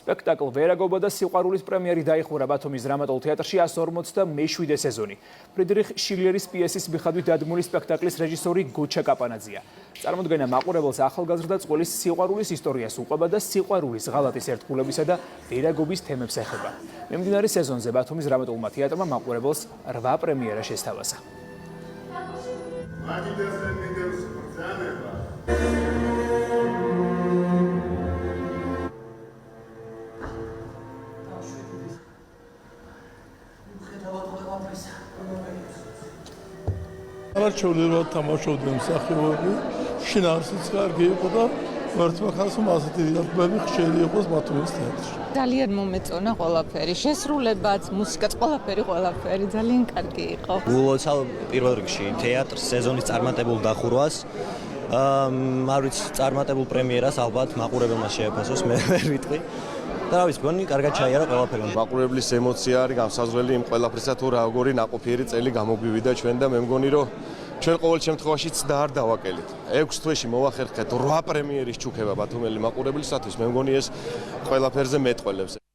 სპექტაკლ ვერაგობა და სიყვარულის პრემიერი დაიხურა ბათუმის დრამატულ თეატრში 147 სეზონი. ფრიდრიხ შილერის პიესის მიხედვით დადგმული სპექტაკლის რეჟისორი გოჩა კაპანაძეა. წარმოდგენა მაყურებელს ახალგაზრდა წყვილის სიყვარულის ისტორიას უყვება და სიყვარულის ღალატის ერთგულებისა და ვერაგობის თემებს ეხება. მიმდინარე სეზონზე ბათუმის დრამატულმა თეატრმა მაყურებელს 8 პრემიერა შესთავაზა. არჩევლად თამაშობდნენ მსახიობები, შინაარსიც კარგი იყო და მართლაც მასეთი დიალოგები ხშირი იყოს ბათუმის თეატრში. ძალიან მომეწონა ყველაფერი, შესრულებაც, მუსიკაც, ყველაფერი ძალიან კარგი იყო. ულოცავ პირველ რიგში თეატრს სეზონის წარმატებულ დახურვას. არ ვიცი, წარმატებულ პრემიერას ალბათ მაყურებელმა შეეფასოს, მე ვერ ვიტყვი. და რა ვიცი, გონი კარგად ჩაიარა ყველაფერი. მაყურებლის ემოცია არის განსაზღვრელი იმ ყველაფრისა თუ როგორი ნაყოფიერი წელი გამოგვივიდა ჩვენ და მე მგონი რომ ჩვენ ყოველ შემთხვევაში ცდა არ დავაკელით. 6 თვეში მოვახერხეთ 8 პრემიერის ჩუქება ბათუმელი მაყურებლისათვის. მე მგონი ეს ყველაფერზე მეტყველებს.